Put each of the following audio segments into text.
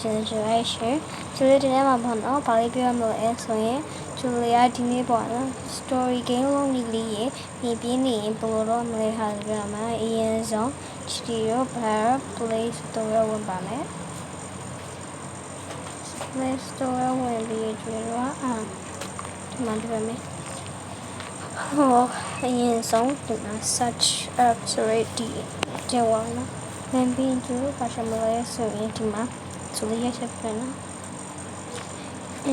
generation Julia nema bono bali pyo mo e so yin Julia di ni bono story game long ni li ye ni pi ni yin blo ro mo le ha pyo ma yin song studio bar play store won ba me play store won bi jwe ro di ma pyo me yin song di ma search up already je wa na maybe ju ba sha mo le so yin di ma Julia se pyo na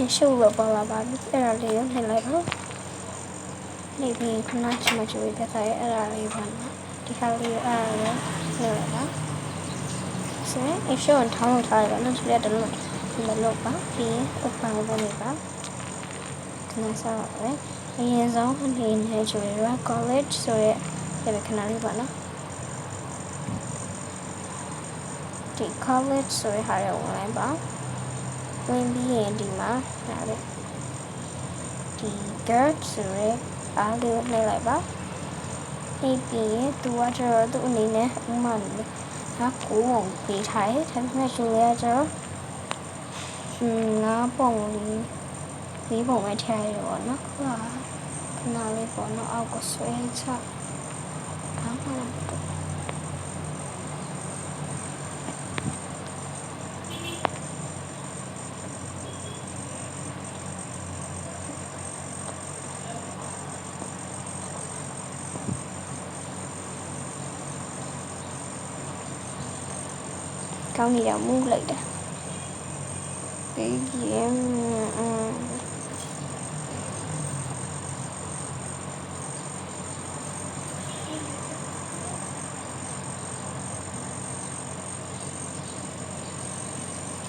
show up all about it early and like maybe not too much with that I early one the early so if show on town title not to let the look in the look back be open over the back can I saw right and is on in Nigeria college so yeah they can only one the college so higher one about when be in the mark the girl so I live like that maybe to watch her to nene money nó cũ một vị thấy nói chung là cho nó bông lý bông ai thay rồi nó là nào lý bông nó ao có xoay sao tháng mà làm được câu này là mua lại đó cái gì em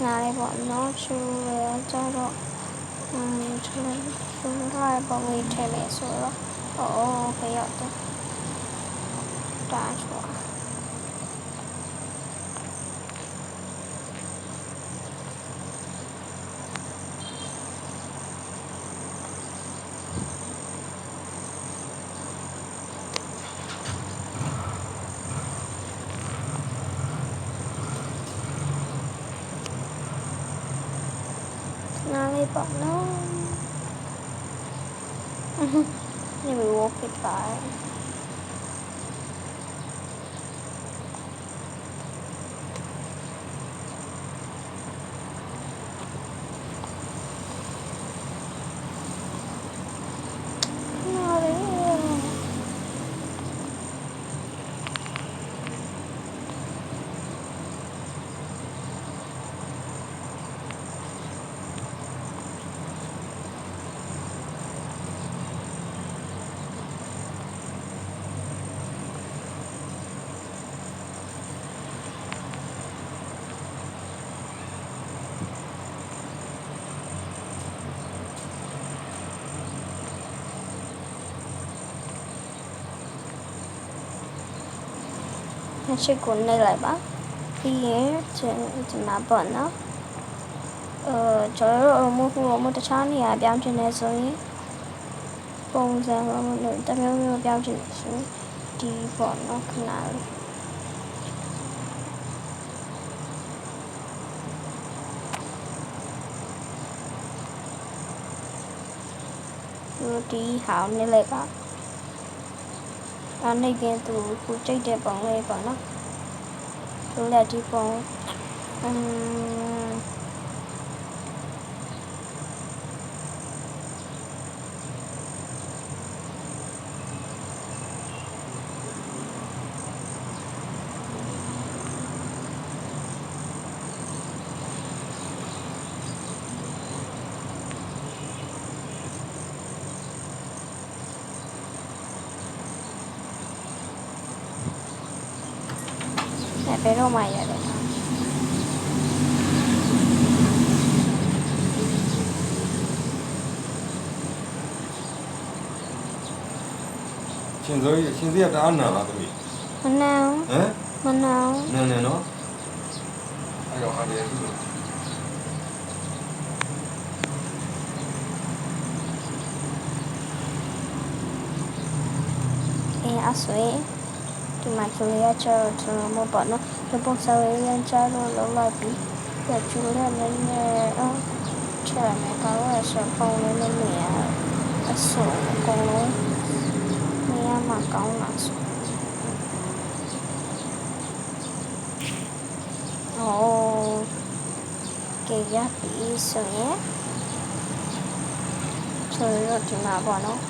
này bọn nó chưa cho rồi chưa lại bọn người trẻ mẹ số rồi cái gì đó đã rồi này bọn nó nhưng mình walk it by nó sẽ cuốn đây lại bác đi trên mà bẩn nó trời mua cái chán này béo trên này rồi bông ra một nửa ta béo trên này xuống đi bẩn nó cái nào đi hảo này lại bác anh này kia tụ phụ trách để bóng này bóng nó tụ là đi bóng pero maya đấy 신세다 안 나와 그게 nào 에? nào 네네 너 아유 아래 그거 suy thì mà Julia cho một bọn nó bông sao lên cho nó lại bị ပြကျူလည်းနည်းနည်းချရမယ်ကားရဆိုပုံလေးမမြင်ရအစုံအကုန်လုံးနေရာမှာကောင်းလာဆိုကဲရပြီဆိုရင်ဆိုတော့ဒီမှာပေါ့နော်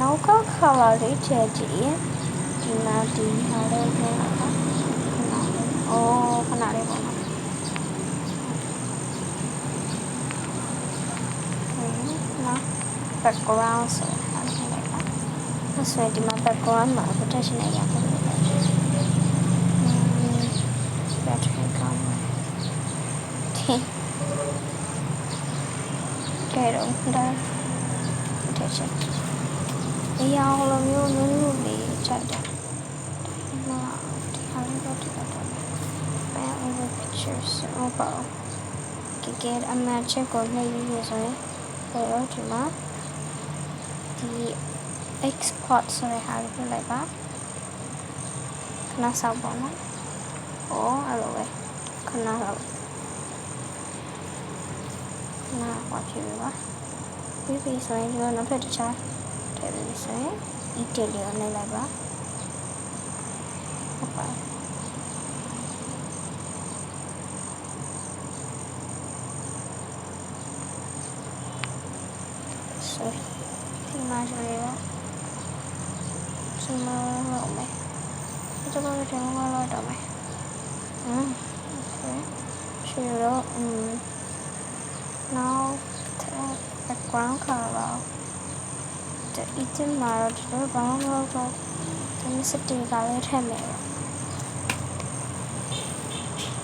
နောက်ကခါလာလေးချဲကြည့်ဒီမှာဒီဟာလေးနဲ့ခဏလေးပေါ့နော်background ဆိုတာအဲ့ဒါပါ။ဆိုရင်ဒီမှာ background မှာ protection နဲ့ရပါတယ်။ battery ကောင်းတယ်။ကဲတော့ဒါ protection အရာလိုမျိုးနုနုလေးချိန်တယ်။ဒီမှာဒီဟာလေးတော့ဒီတော့ back over pictures ဟုတ်ပါဘူး။ကဲအမှန်ချက်ကိုနှိပ်ပြီးဆိုရင်တော့ဒီမှာဒီ export ဆိုတဲ့ဟာကိုလိုက်ပါခဏစောင့်ပါနော်။အဲ့လိုပဲခဏလောက်ဟောကြည့်ပါပြီးဆိုရင်ဒီနောက်ထပ်တစ်ခြားထည့်ပြီးဆိုရင် detail လေးကိုလိုက်ပါဟုတ်ပါဆိုဒီမှာဆိုရင်ဒီမှာတော့မယ်ဒီတော့ဒီမှာတော့မယ်ဆိုတော့now background color ဒီ item မှာတော့ဘာမှမဟုတ်တော့ဒီစတိကလေးထည့်မယ်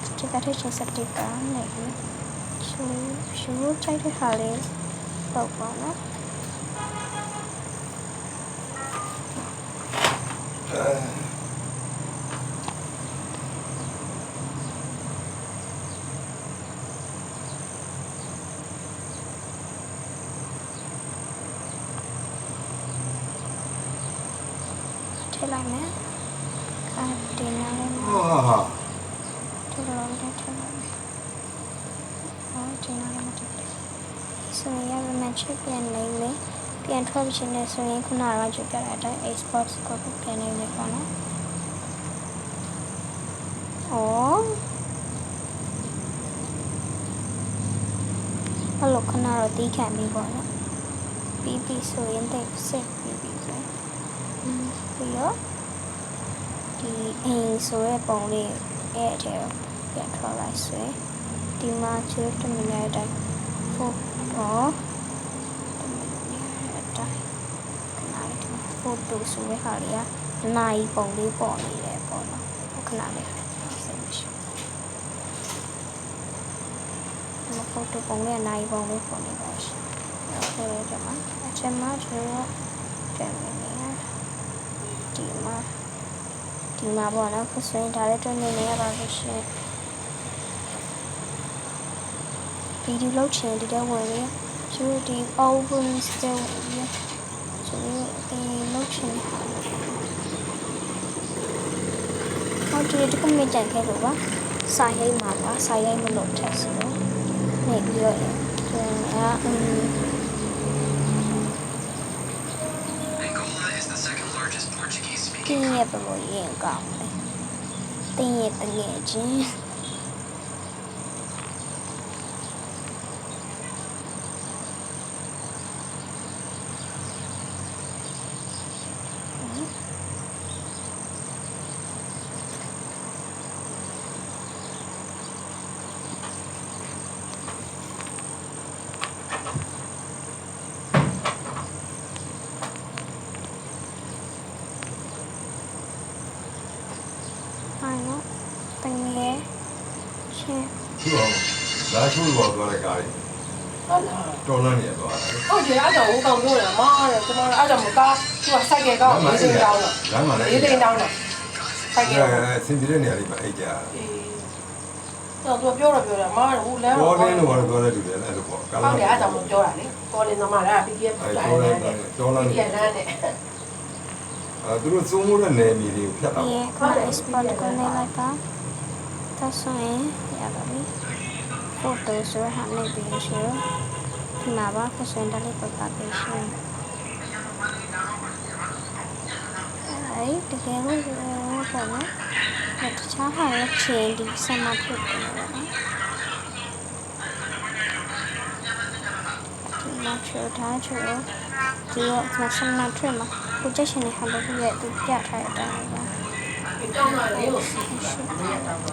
ဒီကထည့်ချက်စတိကနေရှူချိုက်တဲ့ဟာလေးပေါ့ပေါ့နော်ထည့်လိုက်မယ်ဒီနားလေးမှာထည့်လိုက်မယ်ဒီနားလေးမှာဆိုရင်ရမယ်ချက်ပြန်နေမယ်ပြန်ထွက်ချင်တယ်ဆိုရင်ခုနကကြည့်ပြတဲ့အတိုင်း export ကိုပြန်နေမယ်ပေါ့နော်အဲ့လိုခဏတော့တီးခံပြီးပေါ့နော်ပြီးဆိုရင်တိတ်စစ်ပြီးဆိုရင်ပြီးတော့ဒီအိမ်ဆိုတဲ့ပုံလေးအဲ့အထဲကိုပြန်ထွက်လိုက်ဆိုရင်ဒီမှာချစ်တမီနဲ့အတိုင်းဖို့တော့ဖိုတိုဆိုတဲ့ဟာလေးကနိုင်ပုံလေးပေါ်နေတယ်ပေါ့နော်ခဏလေးစိတ်မရှိဘူးဖိုတိုပုံလေးကနိုင်ပုံလေးပေါ်နေပါရှိဆိုတော့ဒီမှာအချက်မှကျွန်တော်တယ်နေဒီမှာပေါ့နော်ဆိုရင်ဒါလည်းတွန်းနေရပါလို့ရှိရင်ဗီဒီယိုလုပ်ချင်ဒီတော့ဝင်ရကျူဒီ open still ဆိုရင်ဒီလုပ်ချင်ဟောဒီကမြင်ကြခဲ့လို့ပါစာရိုက်မှာပါစာရိုက်မလို့ထက်ဆိုတော့နေပြီးတော့တင်းရဲ့ဘလို့ရင်ကောင်းတယ်တင်းရဲ့တငယ်ချင်းလာချိုးလို့ပြောတဲ့ကားလေးဟုတ်လားတော်လန်းနေသွားတယ်ဟုတ်တယ်အဲ့ကြောင့်ဟိုကောင်ပြောတယ်မားတယ်ကျွန်တော်အဲ့ကြောင့်မကားသူကစိုက်ကယ်ကောင်းလေးသိန်းတောင်းတော့လမ်းမှာလည်းလေးသိန်းတောင်းတော့စိုက်ကယ်ဆင်ပြေတဲ့နေရာလေးမှာအိတ်ကြတော့သူပြောတယ်မားတယ်ဟိုလမ်းပေါ်လင်းလို့ပြောတဲ့လူတွေလည်းအဲ့လိုပေါ့ကားဟုတ်တယ်အဲ့ကြောင့်ပြောတာလေပေါ်လင်းသမားက PDF ပြန်လန်းတယ်တော်လန်းနေပြန်လန်းတယ်သူတို့စိုးမိုးတဲ့နယ်မြေတွေကိုဖြတ်တာဟုတ်တယ် export ကိုနေလိုက်ပါ ဒါဆိုရင်ရပါပြီ photo ဆိုဟာနေပြီးဆိုဒီမှာပါခုဆိုရင်ဒါလေးပတ်ပါပေးရှင်တကယ်လို့ပေါ့နော်တခြားဟာလည်းချင်းဒီဆမ်မဖြစ်တယ်နော်ဒီမှာချိုထားချိုဒီတော့ဆမ်မထွက်မှာကိုချက်ရှင်နေဟာလို့ပြည့်သူပြထားတဲ့အတိုင်းပါတောင်းလာတယ်လို့ရှိတယ်တောင်းပါ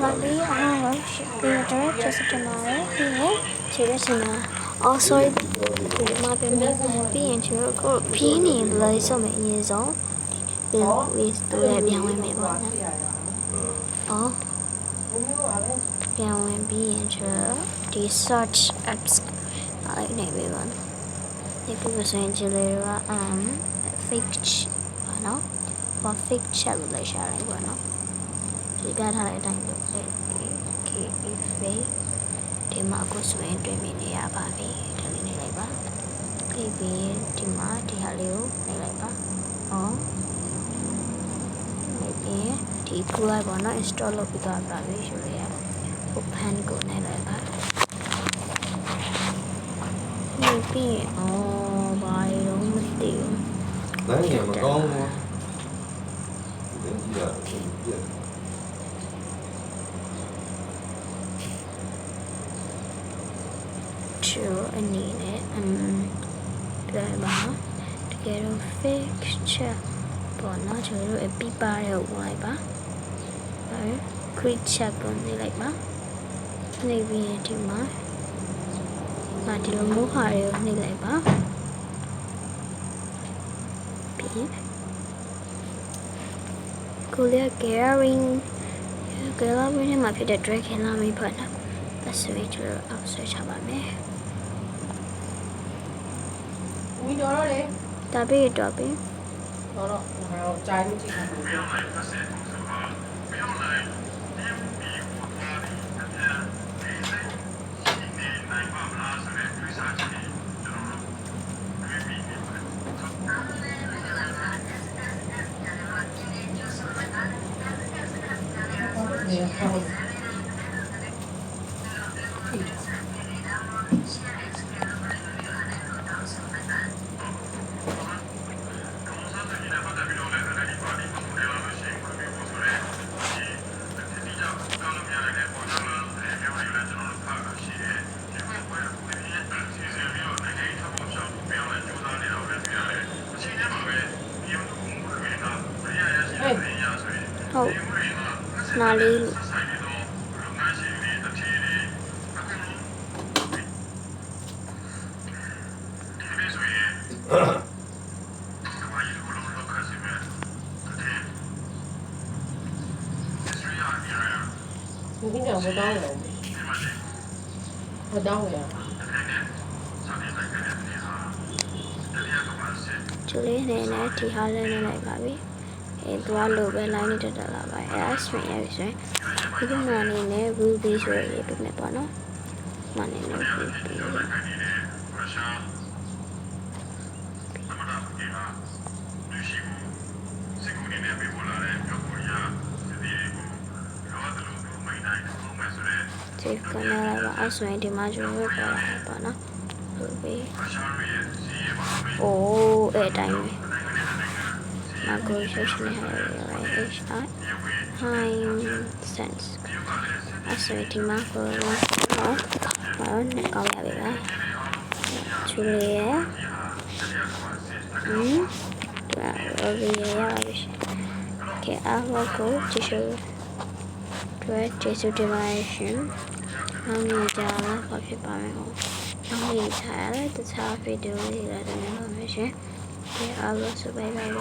ဘာလို့အားရှိပြီးတော့ချက်စတင်လာတယ်ပြီးရင်ခြေရစင်လာ Oh sorry ဒီမှာပြန်ပြီးရင်ချိုကိုပြင်းနေလို့ဆိုမယ်အရင်ဆုံးပြန်ပြီးတော့ပြန်ဝင်မယ်ပေါ့နော်။အော်ပြန်ဝင်ပြီးရင်ချိုဒီ search apps အဲ့နေပြီပေါ့နော်။ဒီပုံစံကြည့်လို့fake ပါနော်။ဘာ fake chat လို့လည်းရှာလိုက်ပေါ့နော်။ဒီပြထားတဲ့အတိုင်းပဲ okay fake ဒီမှာကိုဆိုရင်တွေ့မြင်နေရပါပြီဒါလေးနေလိုက်ပါပြီးပြီးဒီမှာဒီဟာလေးကိုနေလိုက်ပါဟောနေပြီးဒီကူလိုက်ပါနော် install လုပ်ပြီးတော့ပါပြီဆိုရရ open ကိုနေလိုက်ပါနေပြီးဘာရောမသိဘူး လမ်းကြီးမကောင်းဘူးဒီကြီးရတယ် ချိုအနေနဲ့ဒါပါတကယ်တော့ fake chat ပေါ်နော်ကျွန်တော်တို့အပီပါရဲ့ဝင်လိုက်ပါဟုတ် quick chat ကိုနေလိုက်ပါနေပြီးဒီမှာဒီလိုမျိုးဟာတွေကိုနေလိုက်ပါပြီးကိုလေး Gathering နဲ့မှာဖြစ်တဲ့ Dragon လာမေးပါလားဒါဆိုရင်ကျွန်တော်အောက်ဆွဲချပါမယ်ဝီတော်တော့လေဒါပြီးတော့ပြီတော့ကြိုင်လို့ကြည့်တာဟုတ်နားလေး你讲不到了，不到了。ကျလေးနေနဲ့ဒီဟာလေးနေလိုက်ပါပြီသွားလို့ပဲ line တက်တက်လာပါအဲ့ဒါဆိုရင်ဆိုရင်ဒီမှာနေနဲ့ ruby ဆိုရရေးပြမယ်ပေါ့နော်မနေနဲ့ ruby ဒီကနေလာပါအဲ့ဆိုရင်ဒီမှာကျွန်တော်ပြောတာပေါ့နော် ruby အိုးအဲ့တိုင်းပဲNegotiation HI Sense အစရတီမှာပေါ်တော့နဲ့ကောင်းရပြီလားချူလေးရဒါရရပြီကဲအားလုံးကိုကြည့်ရှုတွေ့ကျေးဇူးတင်ပါတယ်ရှင်နောက်နေ့ကျတော့ဘာဖြစ်ပါမလဲနောက်နေ့ကျရင်တခြားဗီဒီယိုတွေလည်းတင်ပါမယ်ရှင်ကဲအားလုံးစဘိုင်ဘိုင်